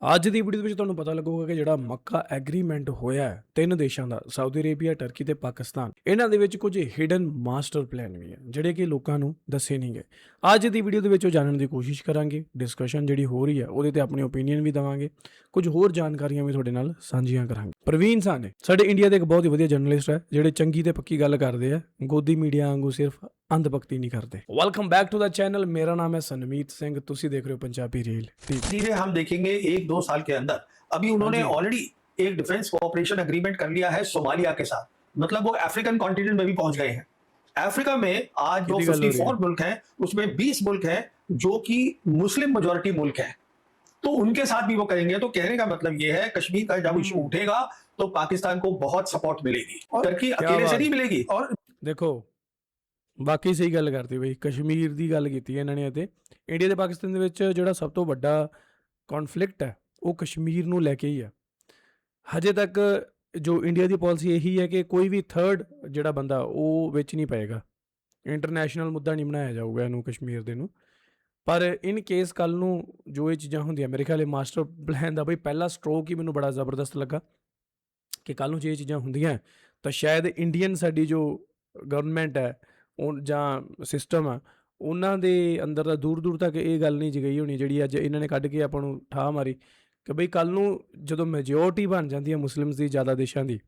ਅੱਜ ਦੀ ਵੀਡੀਓ ਦੇ ਵਿੱਚ ਤੁਹਾਨੂੰ ਪਤਾ ਲੱਗੂਗਾ ਕਿ ਜਿਹੜਾ ਮੱਕਾ ਐਗਰੀਮੈਂਟ ਹੋਇਆ ਹੈ ਤਿੰਨ ਦੇਸ਼ਾਂ ਦਾ, ਸਾਊਦੀ ਅਰੇਬੀਆ, ਟਰਕੀ ਤੇ ਪਾਕਿਸਤਾਨ, ਇਹਨਾਂ ਦੇ ਵਿੱਚ ਕੁਝ ਹਿਡਨ ਮਾਸਟਰ ਪਲਾਨ ਵੀ ਹੈ ਜਿਹੜੇ ਕਿ ਲੋਕਾਂ ਨੂੰ ਦੱਸੇ ਨਹੀਂ ਗਏ। ਅੱਜ ਦੀ ਵੀਡੀਓ ਦੇ ਵਿੱਚ ਉਹ ਜਾਣਨ ਦੀ ਕੋਸ਼ਿਸ਼ ਕਰਾਂਗੇ। ਡਿਸਕਸ਼ਨ ਜਿਹੜੀ ਹੋ ਰਹੀ ਹੈ ਉਹਦੇ ਤੇ ਆਪਣੀ ਓਪੀਨੀਅਨ ਵੀ ਦੇਵਾਂਗੇ, ਕੁਝ ਹੋਰ ਜਾਣਕਾਰੀਆਂ ਵੀ ਤੁਹਾਡੇ ਨਾਲ ਸਾਂਝੀਆਂ ਕਰਾਂਗੇ। ਪ੍ਰਵੀਨ ਸਾਨੇ ਸਾਡੇ ਇੰਡੀਆ ਦੇ ਇੱਕ ਬਹੁਤ ਹੀ ਵਧੀਆ ਜਰਨਲਿਸਟ ਹੈ ਜਿਹੜੇ ਚੰਗੀ ਤੇ ਪੱਕੀ ਗੱਲ ਕਰਦੇ ਆ, ਗੋਦੀ ਮੀਡੀਆ ਵਾਂਗੂ ਸਿਰਫ अंधभक्ति नहीं करते। Welcome back to the channel, मेरा नाम है सनमीत सिंह, तुसी देख रहे हो पंजाबी रील। धीरे हम देखेंगे 1-2 साल के अंदर अभी उन्होंने ऑलरेडी एक डिफेंस कोऑपरेशन एग्रीमेंट कर लिया है सोमालिया के साथ, मतलब वो अफ्रीकन कॉन्टिनेंट में भी पहुंच गए हैं। अफ्रीका में आज जो 54 मुल्क हैं उसमें 20 मुल्क हैं जो कि मुस्लिम मेजॉरिटी मुल्क हैं, तो उनके साथ भी वो करेंगे। तो कहने का मतलब ये है कश्मीर का जब इशू उठेगा तो पाकिस्तान को बहुत सपोर्ट मिलेगी, टर्की अकेले से नहीं मिलेगी। और देखो ਬਾਕੀ ਸਹੀ ਗੱਲ ਕਰਤੀ ਬਈ, ਕਸ਼ਮੀਰ ਦੀ ਗੱਲ ਕੀਤੀ ਇਹਨਾਂ ਨੇ ਅਤੇ ਇੰਡੀਆ ਤੇ ਪਾਕਿਸਤਾਨ ਦੇ ਵਿੱਚ ਜਿਹੜਾ ਸਭ ਤੋਂ ਵੱਡਾ ਕੌਨਫਲਿਕਟ ਹੈ ਉਹ ਕਸ਼ਮੀਰ ਨੂੰ ਲੈ ਕੇ ਹੀ ਹੈ। ਹਜੇ ਤੱਕ ਜੋ ਇੰਡੀਆ ਦੀ ਪਾਲਿਸੀ ਇਹੀ ਹੈ ਕਿ ਕੋਈ ਵੀ ਥਰਡ ਜਿਹੜਾ ਬੰਦਾ ਉਹ ਵਿੱਚ ਨਹੀਂ ਪਏਗਾ, ਇੰਟਰਨੈਸ਼ਨਲ ਮੁੱਦਾ ਨਹੀਂ ਬਣਾਇਆ ਜਾਊਗਾ ਇਹਨੂੰ, ਕਸ਼ਮੀਰ ਦੇ ਨੂੰ। ਪਰ ਇਨ ਕੇਸ ਕੱਲ੍ਹ ਨੂੰ ਜੋ ਇਹ ਚੀਜ਼ਾਂ ਹੁੰਦੀਆਂ, ਮੇਰੇ ਖਿਆਲ ਮਾਸਟਰ ਪਲਾਨ ਦਾ ਬਈ ਪਹਿਲਾ ਸਟ੍ਰੋਕ ਹੀ ਮੈਨੂੰ ਬੜਾ ਜ਼ਬਰਦਸਤ ਲੱਗਾ ਕਿ ਕੱਲ੍ਹ ਨੂੰ ਜੇ ਇਹ ਚੀਜ਼ਾਂ ਹੁੰਦੀਆਂ ਤਾਂ ਸ਼ਾਇਦ ਇੰਡੀਅਨ ਸਾਡੀ ਜੋ ਗਵਰਨਮੈਂਟ ਹੈ ਉਹ ਜਾਂ ਸਿਸਟਮ ਆ ਉਹਨਾਂ ਦੇ ਅੰਦਰ ਤਾਂ ਦੂਰ ਦੂਰ ਤੱਕ ਇਹ ਗੱਲ ਨਹੀਂ ਜਗਈ ਹੋਣੀ ਜਿਹੜੀ ਅੱਜ ਇਹਨਾਂ ਨੇ ਕੱਢ ਕੇ ਆਪਾਂ ਨੂੰ ਠਾਹ ਮਾਰੀ ਕਿ ਬਈ ਕੱਲ੍ਹ ਨੂੰ ਜਦੋਂ ਮੈਜੋਰਟੀ ਬਣ ਜਾਂਦੀ ਹੈ ਮੁਸਲਿਮਸ ਦੀ ਜ਼ਿਆਦਾ ਦੇਸ਼ਾਂ ਦੀ,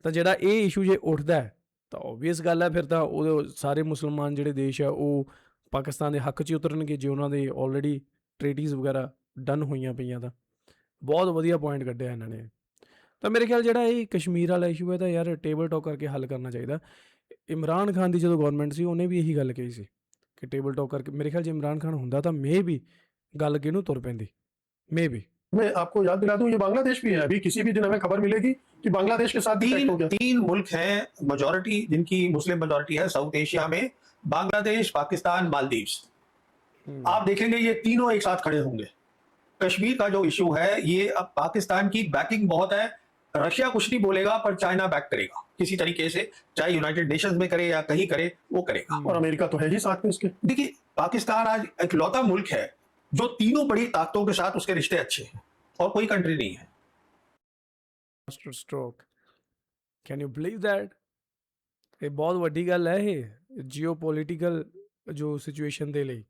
ਤਾਂ ਜਿਹੜਾ ਇਹ ਇਸ਼ੂ ਜੇ ਉੱਠਦਾ ਹੈ ਤਾਂ ਓਬਵੀਅਸ ਗੱਲ ਹੈ ਫਿਰ ਤਾਂ ਉਹ ਸਾਰੇ ਮੁਸਲਮਾਨ ਜਿਹੜੇ ਦੇਸ਼ ਆ ਉਹ ਪਾਕਿਸਤਾਨ ਦੇ ਹੱਕ 'ਚ ਹੀ ਉਤਰਨਗੇ ਜੇ ਉਹਨਾਂ ਦੇ ਆਲਰੇਡੀ ਟ੍ਰੀਟੀਜ਼ ਵਗੈਰਾ ਡਨ ਹੋਈਆਂ ਪਈਆਂ। ਤਾਂ ਬਹੁਤ ਵਧੀਆ ਪੁਆਇੰਟ ਕੱਢਿਆ ਇਹਨਾਂ ਨੇ। ਤਾਂ ਮੇਰੇ ਖਿਆਲ ਜਿਹੜਾ ਇਹ ਕਸ਼ਮੀਰ ਵਾਲਾ ਇਸ਼ੂ ਹੈ ਤਾਂ ਯਾਰ ਟੇਬਲ ਟਾਕ ਕਰਕੇ ਹੱਲ ਕਰਨਾ ਚਾਹੀਦਾ। ਇਮਰਾਨ ਖਾਨ ਦੀ ਜਦੋਂ ਗਵਰਨਮੈਂਟ ਸੀ ਉਹਨੇ ਵੀ ਇਹੀ ਗੱਲ ਕਹੀ ਸੀ ਕਿ ਟੇਬਲ ਟਾਕ ਕਰਕੇ। ਮੇਰੇ ਖਿਆਲ ਜੇ ਇਮਰਾਨ ਖਾਨ ਹੁੰਦਾ ਤਾਂ मे भी ਗੱਲ ਕਿਹਨੂੰ ਤੁਰ ਪੈਂਦੀ, मे भी। मैं आपको याद दिला दूं ये बांग्लादेश भी है, अभी किसी भी दिन हमें खबर मिलेगी कि बांग्लादेश के साथ तीन मुल्क हैं मेजॉरिटी जिनकी मुस्लिम मेजॉरिटी है साउथ एशिया में, बांग्लादेश, पाकिस्तान, मालदीव्स। आप देखेंगे ये तीनों एक साथ खड़े होंगे। कश्मीर का जो इशू है ये अब पाकिस्तान की बैकिंग बहुत है, रशिया कुछ नहीं बोलेगा पर चाइना बैक करेगा किसी तरीके से, चाहे यूनाइटेड नेशंस में करे या कहीं करे वो करेगा। और अमेरिका तो है ही साथ में इसके। देखिए पाकिस्तान आज इकलौता मुल्क है जो तीनों बड़ी ताकतों के साथ उसके रिश्ते अच्छे हैं और कोई कंट्री नहीं है। Master stroke, can you believe that? ये बहुत वड्डी गल है ये जियोपॉलिटिकल जो सिचुएशन दे ਲਈ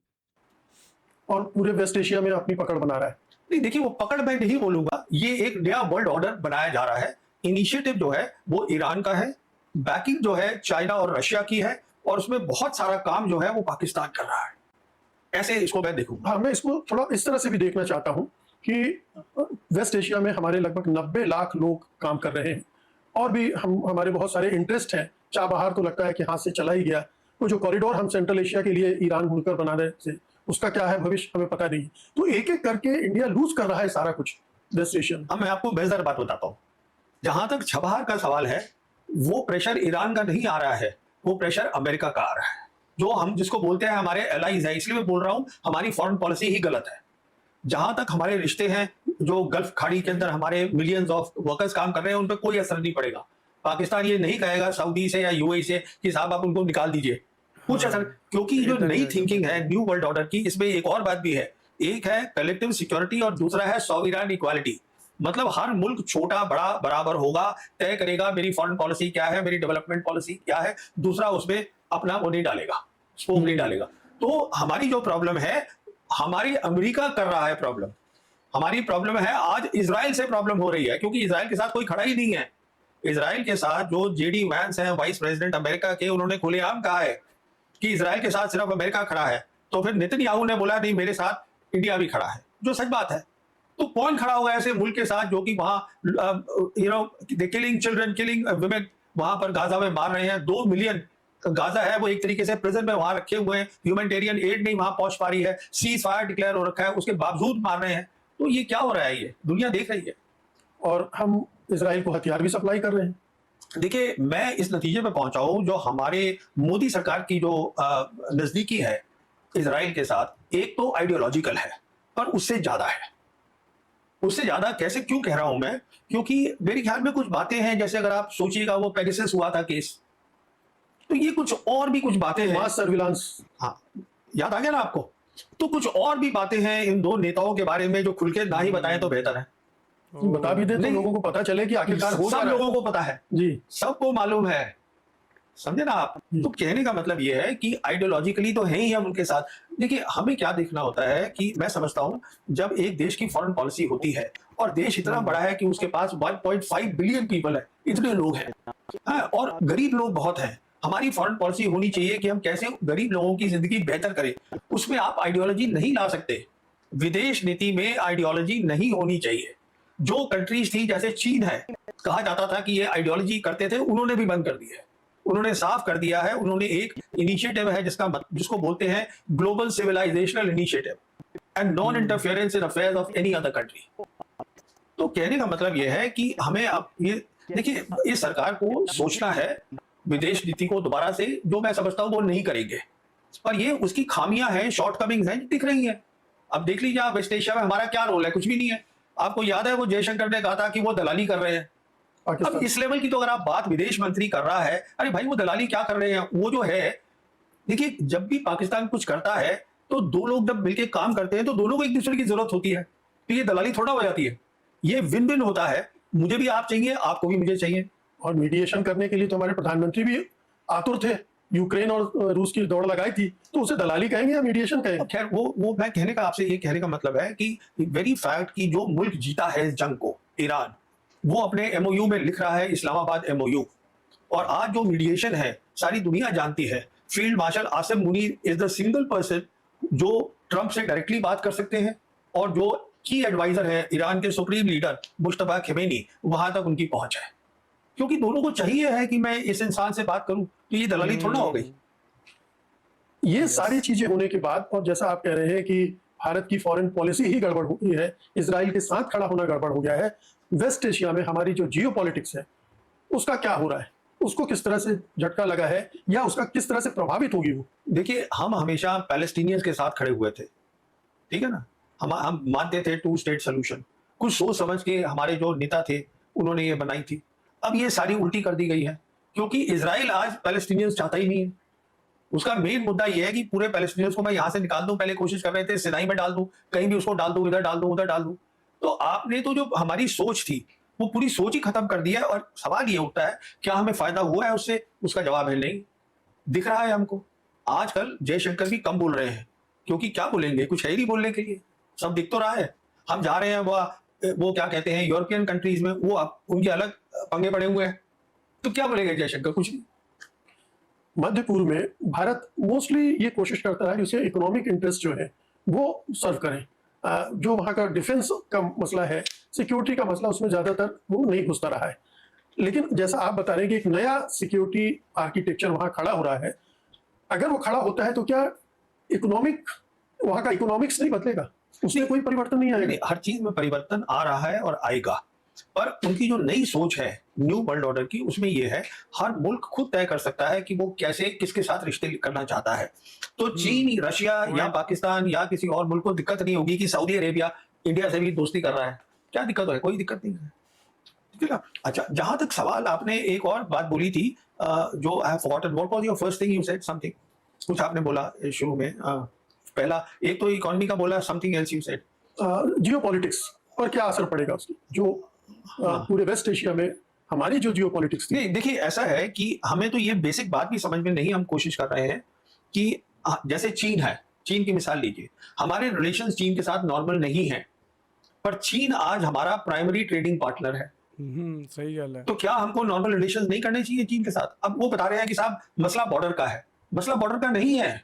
और पूरे वेस्ट एशिया में अपनी पकड़ बना रहा है। नहीं देखिए वो पकड़ मैं नहीं बोलूंगा, ये एक नया वर्ल्ड ऑर्डर बनाया जा रहा है। इनिशिएटिव जो है वो ईरान का है, बैकिंग जो है चाइना और रशिया की है, और उसमें बहुत सारा काम जो है वो पाकिस्तान कर रहा है। ऐसे इसको मैं देखूंगा। हाँ, मैं इसको थोड़ा इस तरह से भी देखना चाहता हूँ कि वेस्ट एशिया में हमारे लगभग 90 लाख लोग काम कर रहे हैं और भी हमारे बहुत सारे इंटरेस्ट हैं। चाबहार तो लगता है कि हाथ से चला ही गया। वो जो कॉरिडोर हम सेंट्रल एशिया के लिए ईरान भूलकर बनाने से, उसका क्या है भविष्य हमें पता नहीं। तो एक एक करके इंडिया लूज कर रहा है सारा कुछ वेस्ट एशिया में। अब मैं आपको बेहतर बात बताता हूँ, जहां तक छबहार का सवाल है वो प्रेशर ईरान का नहीं आ रहा है, वो प्रेशर अमेरिका का आ रहा है, जो हम जिसको बोलते हैं हमारे एलाइज है। इसलिए मैं बोल रहा हूं हमारी फॉरेन पॉलिसी ही गलत है। जहां तक हमारे रिश्ते हैं, जो गल्फ खाड़ी के अंदर हमारे मिलियंस ऑफ वर्कर्स काम कर रहे हैं, उन पर कोई असर नहीं पड़ेगा। पाकिस्तान ये नहीं कहेगा सऊदी से या यूएई से कि साहब आप उनको निकाल दीजिए, कुछ असर, क्योंकि जो नई थिंकिंग है न्यू वर्ल्ड ऑर्डर की, इसमें एक और बात भी है। एक है कलेक्टिव सिक्योरिटी और दूसरा है सॉवरेन इक्वालिटी। मतलब हर मुल्क छोटा बड़ा बराबर होगा, तय करेगा मेरी फॉरेन पॉलिसी क्या है, मेरी डेवलपमेंट पॉलिसी क्या है, दूसरा उसमें अपना वो नहीं डालेगा, स्कोप नहीं डालेगा। तो हमारी जो प्रॉब्लम है, हमारी अमेरिका कर रहा है प्रॉब्लम। हमारी प्रॉब्लम है आज इजराइल से प्रॉब्लम हो रही है, क्योंकि इजराइल के साथ कोई खड़ा ही नहीं है। इजराइल के साथ जो जेडी वैंस हैं वाइस प्रेसिडेंट अमेरिका के, उन्होंने खुलेआम कहा है कि इजराइल के साथ सिर्फ अमेरिका खड़ा है। तो फिर नेतन्याहू ने बोला नहीं मेरे साथ इंडिया भी खड़ा है, जो सच बात है। तो कौन खड़ा होगा ऐसे मुल्क के साथ जो कि वहां किलिंग चिल्ड्रन, किलिंग वुमेन, वहां पर गाजा में मार रहे हैं। 2 मिलियन गाजा है वो एक तरीके से प्रिजन में वहां रखे हुए हैं, ह्यूमैनिटेरियन एड नहीं वहां पहुंच पा रही है, सीज फायर डिक्लेयर हो रखा है, उसके बावजूद मार रहे हैं। तो ये क्या हो रहा है, ये दुनिया देख रही है। और हम इजराइल को हथियार भी सप्लाई कर रहे हैं। देखिए मैं इस नतीजे पे पहुंचा हूं, जो हमारे मोदी सरकार की जो नजदीकी है इजराइल के साथ, एक तो आइडियोलॉजिकल है पर उससे ज्यादा है। उससे ज्यादा कैसे क्यों कह रहा हूं मैं, क्योंकि मेरे ख्याल में कुछ बातें हैं, जैसे अगर आप सोचिएगा वो पेगासस हुआ था केस, तो ये कुछ और भी कुछ बातें हैं। मास सर्विलांस, हाँ याद आ गया ना आपको, तो कुछ और भी बातें हैं इन दो नेताओं के बारे में जो खुल के ना ही बताएं तो बेहतर है। बता भी दे तो नहीं, लोगों को पता चले कि आखिरकार हो क्या सब रहा है। लोगों को पता है, जी सबको मालूम है, समझे ना आप। तो कहने का मतलब ये है कि आइडियोलॉजिकली तो है ही हम उनके साथ। देखिए हमें क्या देखना होता है कि मैं समझता हूं जब एक देश की फॉरेन पॉलिसी होती है और देश इतना बड़ा है कि उसके पास 1.5 बिलियन पीपल है, इतने लोग हैं, हाँ, और गरीब लोग बहुत हैं। हमारी फॉरेन पॉलिसी होनी चाहिए कि हम कैसे गरीब लोगों की जिंदगी बेहतर करें। उसमें आप आइडियोलॉजी नहीं ला सकते। विदेश नीति में आइडियोलॉजी नहीं होनी चाहिए। जो कंट्रीज थी जैसे चीन है, कहा जाता था कि ये आइडियोलॉजी करते थे, उन्होंने भी बंद कर दिया है, उन्होंने साफ कर दिया है। उन्होंने एक इनिशिएटिव है जिसको बोलते हैं global civilisational initiative and non interference in affairs of any other country. तो कहने का मतलब यह है कि हमें अब ये देखिए, इस सरकार को सोचना है विदेश नीति को दोबारा से, जो मैं समझता हूं वो नहीं करेंगे, पर ये उसकी खामियां हैं, शॉर्टकमिंग्स हैं, दिख रही हैं। अब देख लीजिए आप, वेस्ट एशिया में हमारा क्या रोल है, कुछ भी नहीं है। आपको याद है वो जयशंकर ने कहा था कि वो दलाली कर रहे हैं। अब पाकिस्तान इस लेवल की तो अगर आप बात विदेश मंत्री कर रहा है, अरे भाई वो दलाली क्या कर रहे हैं, वो जो है, देखिए जब भी पाकिस्तान कुछ करता है तो दो लोग जब मिलकर काम करते हैं तो दोनों को एक दूसरे की जरूरत होती है, तो ये दलाली थोड़ा हो जाती है, ये विन विन होता है। मुझे भी आप चाहिए, आपको भी मुझे चाहिए। और मीडिएशन करने के लिए तो हमारे प्रधानमंत्री भी आतुर थे। यूक्रेन और रूस की दौड़ लगाई थी, तो उसे दलाली कहेंगे या मीडिएशन कहेंगे? खैर वो मैं कहने का आपसे ये कहने का मतलब है कि वेरी फैक्ट कि जो मुल्क जीता है इस जंग को, ईरान, वो अपने एमओयू में लिख रहा है इस्लामाबाद एमओयू। और आज जो मीडिएशन है सारी दुनिया जानती है, field marshal Asim Munir is the single person जो ट्रंप से डायरेक्टली बात कर सकते हैं, और जो की एडवाइजर है ईरान के सुप्रीम लीडर मुश्तबा खेमेनी, वहां तक उनकी पहुंच है। क्योंकि दोनों को चाहिए है कि मैं इस इंसान से बात करूं, तो ये दलाली थोड़ा हो गई। ये सारी चीजें होने के बाद, और जैसा आप कह रहे हैं कि भारत की फॉरेन पॉलिसी ही गड़बड़ हो गई है, इजराइल के साथ खड़ा होना गड़बड़ हो गया है, वेस्ट एशिया में हमारी जो जियो पॉलिटिक्स है उसका क्या हो रहा है, उसको किस तरह से झटका लगा है या उसका किस तरह से प्रभावित होगी वो? देखिए हम हमेशा पैलेस्टीनियंस के साथ खड़े हुए थे, ठीक है ना। हम मानते थे 2 स्टेट सोल्यूशन, कुछ सोच समझ के हमारे जो नेता थे उन्होंने ये बनाई थी। अब ये सारी उल्टी कर दी गई है, क्योंकि इजराइल आज पैलेस्टीनियंस चाहता ही नहीं है। उसका मेन मुद्दा यह है कि पूरे पैलेस्टीनियंस को मैं यहां से निकाल दूं, पहले कोशिश कर रहे थे सिनाई में डाल दूं, कहीं भी उसको डाल दूं, इधर डाल दूं, उधर डाल दूं। तो आपने तो जो हमारी सोच थी वो पूरी सोच ही खत्म कर दी है। और सवाल ये उठता है क्या हमें फायदा हुआ है उससे, उसका जवाब है नहीं। दिख रहा है हमको, आजकल जयशंकर भी कम बोल रहे हैं, क्योंकि क्या बोलेंगे, कुछ है ही नहीं बोलने के लिए, सब दिख तो रहा है। हम जा रहे हैं वो क्या कहते हैं यूरोपियन कंट्रीज में, वो उनके अलग पंगे पड़े हुए हैं, तो क्या बोलेंगे जयशंकर, कुछ नहीं। मध्य पूर्व में भारत मोस्टली ये कोशिश करता है कि उसे इकोनॉमिक इंटरेस्ट जो है वो सर्व करें। जो वहाँ का डिफेंस का मसला है, सिक्योरिटी का मसला, उसमें ज़्यादातर वो नहीं घुसता रहा है। लेकिन जैसा आप बता रहे हैं कि एक नया सिक्योरिटी आर्किटेक्चर वहाँ खड़ा हो रहा है, अगर वो खड़ा होता है तो क्या वहाँ का इकोनॉमिक्स नहीं बदलेगा, उसमें कोई परिवर्तन नहीं आएगा? हर चीज में परिवर्तन आ रहा है और आएगा, पर उनकी जो नई सोच है न्यू वर्ल्ड ऑर्डर की, उसमें यह है हर मुल्क खुद तय कर सकता है कि वो कैसे किसके साथ रिश्ते करना चाहता है। तो चीन, रशिया या पाकिस्तान या किसी और मुल्क को दिक्कत नहीं होगी कि सऊदी अरेबिया इंडिया से भी दोस्ती कर रहा है। क्या दिक्कत है? कोई दिक्कत नहीं है, ठीक है। अच्छा, जहां तक सवाल, आपने एक और बात बोली थी जो I have forgotten, what was your first thing you said, something, कुछ आपने बोला शुरू में, पहला एक तो इकोनॉमी का बोला, something else you said. Jio politics पर क्या असर पड़ेगा उसकी, जो पूरे वेस्ट एशिया में हमारी जो जियो पॉलिटिक्स थी? नहीं, देखिए ऐसा है कि हमें तो ये बेसिक बात भी समझ में नहीं, हम कोशिश कर रहे हैं कि जैसे चीन है, चीन की मिसाल लीजिए, हमारे रिलेशंस चीन के साथ नॉर्मल नहीं है, पर चीन आज हमारा प्राइमरी ट्रेडिंग पार्टनर है। सही गल है। तो क्या हमको नॉर्मल रिलेशंस नहीं करने चाहिए चीन के साथ? अब वो बता रहे हैं कि साहब मसला बॉर्डर का है, मसला बॉर्डर का नहीं है।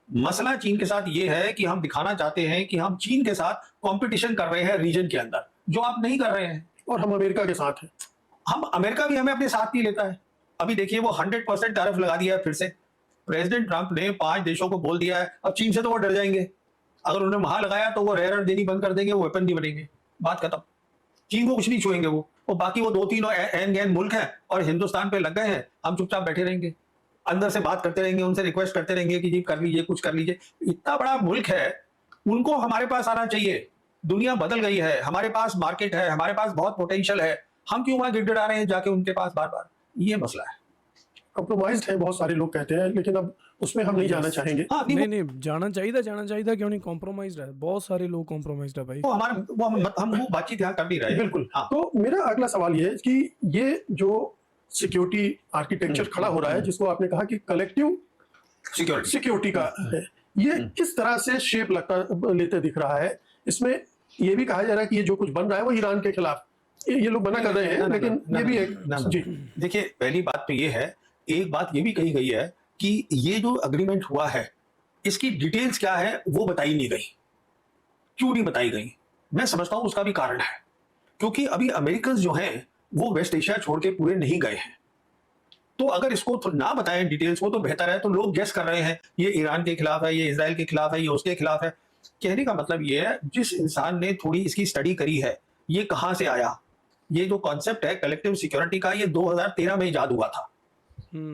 मसला चीन के साथ ये है कि हम दिखाना चाहते हैं कि हम चीन के साथ कंपटीशन कर रहे हैं रीजन के अंदर, जो आप नहीं कर रहे हैं। और हम अमेरिका के साथ हैं। हम अमेरिका भी हमें अपने साथ नहीं लेता है। अभी देखिए वो 100% टैरिफ लगा दिया है फिर से। प्रेसिडेंट ट्रंप ने 5 देशों को बोल दिया है, अब चीन से तो वो डर जाएंगे, अगर उन्होंने वहां लगाया तो वो रेयर अर्थ देनी बंद कर देंगे, वो वेपन नहीं बनेंगे, बात खत्म। चीन को कुछ नहीं छुएंगे वो, और बाकी वो 2-3 एन गैन मुल्क हैं और हिंदुस्तान पे लग गए हैं, हम चुपचाप बैठे रहेंगे, अंदर से बात करते रहेंगे, उनसे रिक्वेस्ट करते रहेंगे कि जी कर लीजिए, कुछ कर लीजिए। इतना बड़ा मुल्क है, उनको हमारे पास आना चाहिए। दुनिया बदल गई है, हमारे पास मार्केट है, हमारे पास बहुत पोटेंशियल है, हम क्यों वहां गिड़गिड़ा रहे हैं जाके उनके पास बार बार? ये मसला है। कंप्रोमाइज्ड है, बहुत सारे लोग कहते हैं, लेकिन अब उसमें हम नहीं जाना चाहेंगे। हाँ नहीं, नहीं नहीं जाना चाहिए क्यों नहीं, कॉम्प्रोमाइज्ड है, बहुत सारे लोग कॉम्प्रोमाइज्ड है भाई। वो हमारा हम वो बातचीत यहाँ कर नहीं रहे हैं। बिल्कुल। हाँ तो मेरा अगला सवाल ये है कि ये जो सिक्योरिटी आर्किटेक्चर खड़ा हो रहा है, जिसको आपने कहा कि कलेक्टिव सिक्योरिटी सिक्योरिटी का है, ये किस तरह से शेप लेते दिख रहा है? इसमें ये भी कहा जा रहा है कि ये जो कुछ बन रहा है वो ईरान के खिलाफ, ये लोग मना कर रहे हैं, लेकिन ये भी एक जी देखिए, पहली बात तो ये है, एक बात ये भी कही गई है कि ये जो अग्रीमेंट हुआ है इसकी डिटेल्स क्या है वो बताई नहीं गई। क्यों नहीं बताई गई? मैं समझता हूं उसका भी कारण है, क्योंकि अभी अमेरिकन जो हैं वो वेस्ट एशिया छोड़ के पूरे नहीं गए हैं। तो अगर इसको तो ना बताएं डिटेल्स को तो बेहतर है। तो लोग गेस कर रहे हैं ये ईरान के खिलाफ है, ये इजराइल के खिलाफ है, ये उसके खिलाफ है। कहने का मतलब ये है, जिस इंसान ने थोड़ी इसकी स्टडी करी है, ये कहां से आया, ये जो कॉन्सेप्ट है कलेक्टिव सिक्योरिटी का, ये 2013 में इजाद हुआ था।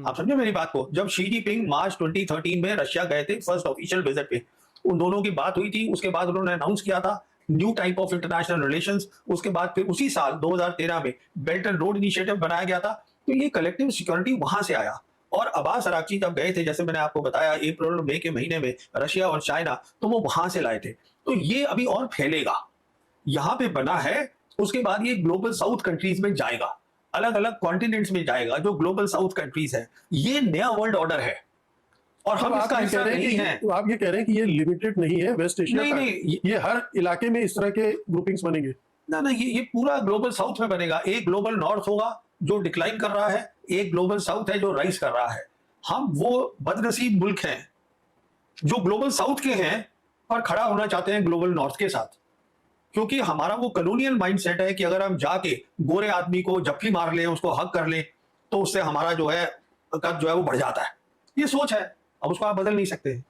आप समझे मेरी बात को? जब शी जिनपिंग मार्च 2013 में रशिया गए थे फर्स्ट ऑफिशियल विजिट पे, उन दोनों की बात हुई थी। उसके बाद उन्होंने अनाउंस किया था new type of international relations. उसके बाद फिर उसी साल 2013 में बेल्ट एंड रोड इनिशिएटिव बनाया गया था। तो ये कलेक्टिव सिक्योरिटी वहां से आया। और अब्बास अराक्ची जब गए थे, जैसे मैंने आपको बताया, अप्रैल और मई के महीने में रशिया और चाइना, तो वो वहां से लाए थे। तो ये अभी और फैलेगा, यहाँ पे बना है। उसके बाद ये ग्लोबल साउथ कंट्रीज में जाएगा, अलग अलग कॉन्टिनेंट्स में जाएगा। जो ग्लोबल साउथ कंट्रीज है, ये नया वर्ल्ड ऑर्डर है और हम इसका हिस्सा नहीं है। तो आप ये कह रहे हैं कि ये लिमिटेड नहीं है वेस्ट एशिया नहीं, तक, नहीं, ये हर इलाके में इस तरह के ग्रुपिंग्स बनेंगे? ना ये पूरा ग्लोबल साउथ में बनेगा। एक ग्लोबल नॉर्थ होगा जो डिक्लाइन कर रहा है, एक ग्लोबल साउथ है जो राइज कर रहा है। हम वो बदनसीब मुल्क हैं जो ग्लोबल साउथ के हैं और खड़ा होना चाहते हैं ग्लोबल नॉर्थ के साथ, क्योंकि हमारा वो कॉलोनियल माइंडसेट है कि अगर हम जाके गोरे आदमी को जप्फी मार लें, उसको हक कर लें, तो उससे हमारा जो है कद जो है वो बढ़ जाता है। ये सोच है, अब उसको आप बदल नहीं सकते।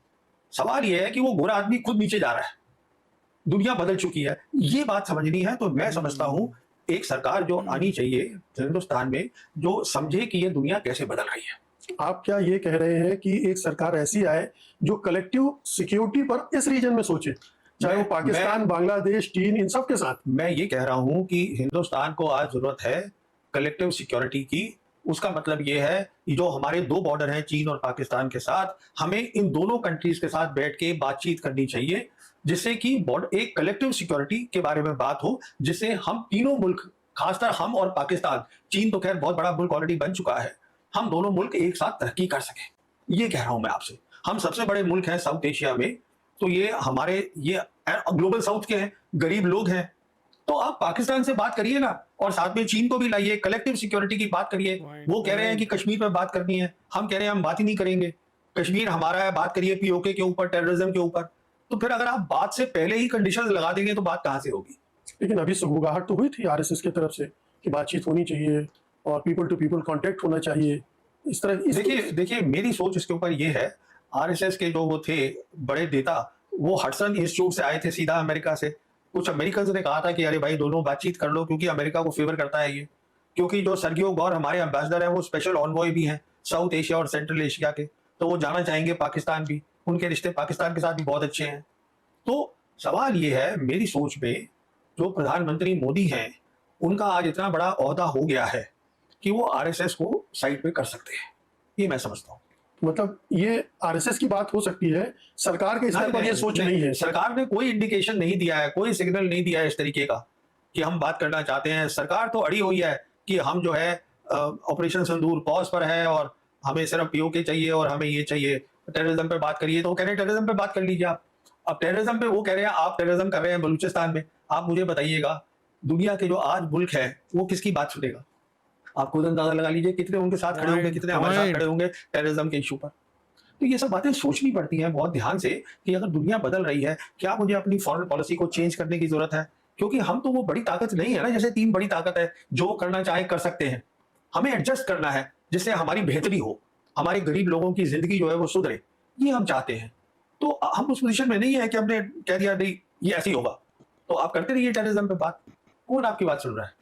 सवाल ये है कि वो गोरा आदमी खुद नीचे जा रहा है, दुनिया बदल चुकी है, ये बात समझनी है। तो मैं समझता हूं एक सरकार जो आनी चाहिए हिंदुस्तान में, जो समझे कि ये दुनिया कैसे बदल रही है। आप क्या ये कह रहे हैं कि एक सरकार ऐसी आए जो कलेक्टिव सिक्योरिटी पर इस रीजन में सोचे, चाहे वो पाकिस्तान, बांग्लादेश, चीन, इन सब के साथ? मैं ये कह रहा हूं कि हिंदुस्तान को आज जरूरत है कलेक्टिव सिक्योरिटी की। उसका मतलब ये है कि जो हमारे दो बॉर्डर हैं चीन और पाकिस्तान के साथ, हमें इन दोनों कंट्रीज के साथ बैठ के बातचीत करनी चाहिए, जिससे कि एक कलेक्टिव सिक्योरिटी के बारे में बात हो, जिससे हम तीनों मुल्क, खासकर हम और पाकिस्तान, चीन तो खैर बहुत बड़ा मुल्क ऑलरेडी बन चुका है, हम दोनों मुल्क एक साथ तरक्की कर सके। ये कह रहा हूं मैं आपसे। हम सबसे बड़े मुल्क हैं साउथ एशिया में, तो ये हमारे ये ग्लोबल साउथ के हैं, गरीब लोग हैं। तो आप पाकिस्तान से बात करिए ना, और साथ में चीन को भी लाइए, कलेक्टिव सिक्योरिटी की बात करिए। वो कह रहे हैं कि कश्मीर पर बात करनी है, हम कह रहे हैं हम बात ही नहीं करेंगे, कश्मीर हमारा है, बात करिए पीओके के ऊपर, टेररिज्म के ऊपर। तो फिर अगर आप बात से पहले ही कंडीशंस लगा देंगे तो बात कहां से होगी? लेकिन अभी सुगबुगाहट तो हुई थी आरएसएस की तरफ से कि बातचीत होनी चाहिए और पीपल टू पीपल कांटेक्ट होना चाहिए, इस तरह। देखिए मेरी सोच इसके ऊपर ये है, आरएसएस के जो वो थे बड़े नेता, वो हडसन इंस्टीट्यूट से आए थे सीधा अमेरिका से। कुछ अमेरिकन ने कहा था कि अरे भाई दोनों बातचीत कर लो, क्योंकि अमेरिका को फेवर करता है ये, क्योंकि जो सर्गियो गौर हमारे एम्बेसडर है वो स्पेशल ऑनवॉय भी हैं साउथ एशिया और सेंट्रल एशिया के, तो वो जाना चाहेंगे पाकिस्तान भी, उनके रिश्ते पाकिस्तान के साथ भी बहुत अच्छे हैं। तो सवाल ये है मेरी सोच में, जो प्रधानमंत्री मोदी हैं उनका आज इतना बड़ा ओहदा हो गया है कि वो आरएसएस को साइड पे कर सकते हैं, ये मैं समझता हूँ। मतलब ये आरएसएस की बात हो सकती है, सरकार के स्तर पर ये सोच नहीं है। सरकार ने कोई इंडिकेशन नहीं दिया है, कोई सिग्नल नहीं दिया है इस तरीके का कि हम बात करना चाहते हैं। सरकार तो अड़ी हुई है कि हम जो है ऑपरेशन सिंदूर पॉज पर है और हमें सिर्फ पीओके चाहिए और हमें ये चाहिए, टेररिज्म पे बात करिए, तो वो कह रहे हैं टेररिज्म पे बात कर लीजिए आप। अब टेररिज्म पे वो कह रहे हैं आप टेररिज्म कर रहे हैं बलूचिस्तान में। आप मुझे बताइएगा, दुनिया के जो आज मुल्क है वो किसकी बात सुनेगा? आप खुद अंदाजा लगा लीजिए कितने उनके साथ खड़े होंगे, कितने हमारे साथ खड़े होंगे टेररिज्म के इशू पर। तो ये सब बातें सोचनी पड़ती हैं बहुत ध्यान से कि अगर दुनिया बदल रही है, क्या मुझे अपनी फॉरेन पॉलिसी को चेंज करने की जरूरत है? क्योंकि हम तो वो बड़ी ताकत नहीं है ना, जैसे तीन बड़ी ताकत है, जो करना चाहे कर सकते हैं। हमें एडजस्ट करना है जिससे हमारी बेहतरी हो, हमारे गरीब लोगों की जिंदगी जो है वो सुधरे, ये हम चाहते हैं। तो हम उस पोजीशन में नहीं है कि हमने कह दिया नहीं ये ऐसे ही होगा, तो आप करते रहिए टेररिज्म पे बात, कौन आपकी बात सुन रहा है?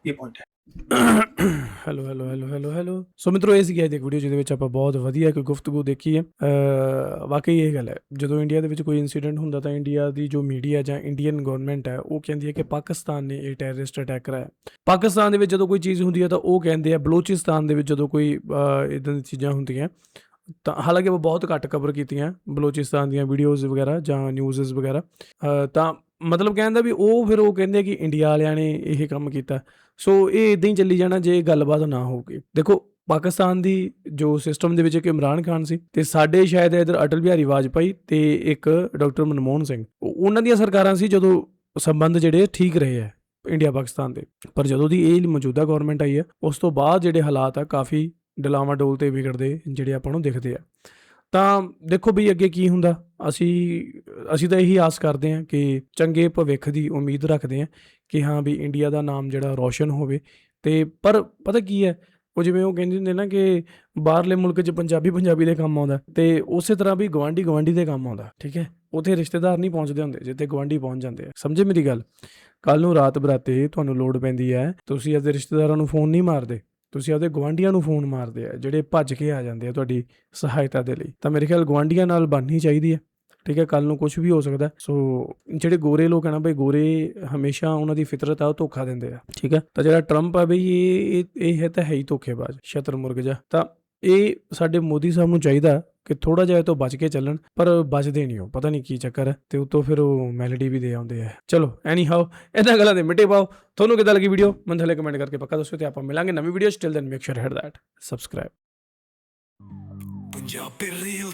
ये पॉइंट है। Hello hello hello hello hello ਸੋ ਮਿੱਤਰੋ ਇਹ ਸੀਗੀ ਅੱਜ ਦੀ ਵੀਡੀਓ ਜਿਹਦੇ ਵਿੱਚ ਆਪਾਂ ਬਹੁਤ ਵਧੀਆ ਇੱਕ ਗੁਫ਼ਤਗੂ ਦੇਖੀ ਹੈ। ਵਾਕਈ ਇਹ ਗੱਲ ਹੈ, ਜਦੋਂ ਇੰਡੀਆ ਦੇ ਵਿੱਚ ਕੋਈ ਇਨਸੀਡੈਂਟ ਹੁੰਦਾ ਤਾਂ ਇੰਡੀਆ ਦੀ ਜੋ ਮੀਡੀਆ ਜਾਂ ਇੰਡੀਅਨ ਗਵਰਨਮੈਂਟ ਹੈ ਉਹ ਕਹਿੰਦੀ ਹੈ ਕਿ ਪਾਕਿਸਤਾਨ ਨੇ ਇਹ ਟੈਰਰਿਸਟ ਅਟੈਕ ਕਰਾਇਆ। ਪਾਕਿਸਤਾਨ ਦੇ ਵਿੱਚ ਜਦੋਂ ਕੋਈ ਚੀਜ਼ ਹੁੰਦੀ ਹੈ ਤਾਂ ਉਹ ਕਹਿੰਦੇ ਆ, ਬਲੋਚਿਸਤਾਨ ਦੇ ਵਿੱਚ ਜਦੋਂ ਕੋਈ ਇੱਦਾਂ ਦੀ ਚੀਜ਼ਾਂ ਹੁੰਦੀਆਂ ਤਾਂ ਹਾਲਾਂਕਿ ਉਹ ਬਹੁਤ ਘੱਟ ਕਵਰ ਕੀਤੀਆਂ ਬਲੋਚਿਸਤਾਨ ਦੀਆਂ ਵੀਡੀਓਜ਼ ਵਗੈਰਾ ਜਾਂ ਨਿਊਜ਼ਸ ਵਗੈਰਾ, ਤਾਂ ਮਤਲਬ ਕਹਿਣ ਦਾ ਵੀ ਉਹ ਫਿਰ ਉਹ ਕਹਿੰਦੇ ਕਿ ਇੰਡੀਆ ਵਾਲਿਆਂ ਨੇ ਇਹ ਕੰਮ ਕੀਤਾ। ਸੋ ਇਹ ਇੱਦਾਂ ਹੀ ਚੱਲੀ ਜਾਣਾ ਜੇ ਗੱਲਬਾਤ ਨਾ ਹੋਊਗੀ। ਦੇਖੋ ਪਾਕਿਸਤਾਨ ਦੀ ਜੋ ਸਿਸਟਮ ਦੇ ਵਿੱਚ ਇੱਕ ਇਮਰਾਨ ਖਾਨ ਸੀ ਤੇ ਸਾਡੇ ਸ਼ਾਇਦ ਇੱਧਰ ਅਟਲ ਬਿਹਾਰੀ ਵਾਜਪਾਈ ਤੇ ਇੱਕ ਡਾਕਟਰ ਮਨਮੋਹਨ ਸਿੰਘ, ਉਹਨਾਂ ਦੀਆਂ ਸਰਕਾਰਾਂ ਸੀ ਜਦੋਂ ਸੰਬੰਧ ਜਿਹੜੇ ਠੀਕ ਰਹੇ ਹੈ ਇੰਡੀਆ ਪਾਕਿਸਤਾਨ ਦੇ। ਪਰ ਜਦੋਂ ਦੀ ਇਹ ਮੌਜੂਦਾ ਗਵਰਨਮੈਂਟ ਆਈ ਹੈ ਉਸ ਤੋਂ ਬਾਅਦ ਜਿਹੜੇ ਹਾਲਾਤ ਆ ਕਾਫੀ ਡਲਾਵਾਡੋਲ ਤੇ ਵਿਗੜਦੇ ਜਿਹੜੇ ਆਪਾਂ ਨੂੰ ਦਿਖਦੇ ਆ। ਤਾਂ ਦੇਖੋ ਵੀ ਅੱਗੇ ਕੀ ਹੁੰਦਾ। ਅਸੀਂ ਤਾਂ ਇਹੀ ਆਸ ਕਰਦੇ ਹਾਂ ਕਿ ਚੰਗੇ ਭਵਿੱਖ ਦੀ ਉਮੀਦ ਰੱਖਦੇ ਹਾਂ ਕਿ ਹਾਂ ਵੀ ਇੰਡੀਆ ਦਾ ਨਾਮ ਜਿਹੜਾ ਰੋਸ਼ਨ ਹੋਵੇ। ਤੇ ਪਰ ਪਤਾ ਕੀ ਹੈ, ਉਹ ਜਿਵੇਂ ਉਹ ਕਹਿੰਦੇ ਹੁੰਦੇ ਨਾ ਕਿ ਬਾਹਰਲੇ ਮੁਲਕ 'ਚ ਪੰਜਾਬੀ ਦੇ ਕੰਮ ਆਉਂਦਾ, ਤੇ ਉਸੇ ਤਰ੍ਹਾਂ ਵੀ ਗਵਾਂਢੀ ਦੇ ਕੰਮ ਆਉਂਦਾ। ਠੀਕ ਹੈ, ਉੱਥੇ ਰਿਸ਼ਤੇਦਾਰ ਨਹੀਂ ਪਹੁੰਚਦੇ ਹੁੰਦੇ ਜਿੱਥੇ ਗਵਾਂਢੀ ਪਹੁੰਚ ਜਾਂਦੇ ਆ। ਸਮਝੇ ਮੇਰੀ ਗੱਲ? ਕੱਲ੍ਹ ਨੂੰ ਰਾਤ ਬਰਾਤੇ ਤੁਹਾਨੂੰ ਲੋੜ ਪੈਂਦੀ ਹੈ, ਤੁਸੀਂ ਆਪਦੇ ਰਿਸ਼ਤੇਦਾਰਾਂ ਨੂੰ ਫੋਨ ਨਹੀਂ ਮਾਰਦੇ, ਤੁਸੀਂ ਆਪਦੇ ਗੁਆਂਢੀਆਂ ਨੂੰ ਫੋਨ ਮਾਰਦੇ ਆ ਜਿਹੜੇ ਭੱਜ ਕੇ ਆ ਜਾਂਦੇ ਆ ਤੁਹਾਡੀ ਸਹਾਇਤਾ ਦੇ ਲਈ। ਤਾਂ ਮੇਰੇ ਖਿਆਲ ਗੁਆਂਢੀਆਂ ਨਾਲ ਬਣਨੀ ਚਾਹੀਦੀ ਹੈ। ਠੀਕ ਹੈ, ਕੱਲ੍ਹ ਨੂੰ ਕੁਛ ਵੀ ਹੋ ਸਕਦਾ। ਸੋ ਜਿਹੜੇ ਗੋਰੇ ਲੋਕ ਹੈ ਨਾ ਬਈ, ਗੋਰੇ ਹਮੇਸ਼ਾ ਉਹਨਾਂ ਦੀ ਫਿਤਰਤ ਆ ਉਹ ਧੋਖਾ ਦਿੰਦੇ ਆ। ਠੀਕ ਹੈ, ਤਾਂ ਜਿਹੜਾ ਟਰੰਪ ਆ ਬਈ ਇਹ ਤਾਂ ਹੈ ਹੀ ਧੋਖੇਬਾਜ਼, ਸ਼ਤਰਮੁਰਗ ਜਿਹਾ। ਤਾਂ ਇਹ ਸਾਡੇ ਮੋਦੀ ਸਾਹਿਬ ਨੂੰ ਚਾਹੀਦਾ ਕਿ ਥੋੜਾ ਜਿਹਾ ਇਹ ਤੋਂ ਬਚ ਕੇ ਚੱਲਣ, ਪਰ ਬਚਦੇ ਨਹੀਂ, ਉਹ ਪਤਾ ਨਹੀਂ ਕੀ ਚੱਕਰ ਹੈ। ਤੇ ਉਤੋਂ ਫਿਰ ਉਹ ਮੈਲੋਡੀ ਵੀ ਦੇ ਆਉਂਦੇ ਆ। ਚਲੋ ਐਨੀ ਹਾਓ, ਇਹਨਾਂ ਗੱਲਾਂ ਦੇ ਮਿੱਟੇ ਪਾਓ। ਤੁਹਾਨੂੰ ਕਿੱਦਾਂ ਲੱਗੀ ਵੀਡੀਓ ਮੈਨੂੰ ਥੱਲੇ ਕਮੈਂਟ ਕਰਕੇ ਪੱਕਾ ਦੱਸੋ, ਤੇ ਆਪਾਂ ਮਿਲਾਂਗੇ ਨਵੀਂ video. Still then make sure hit that subscribe. Punjabi real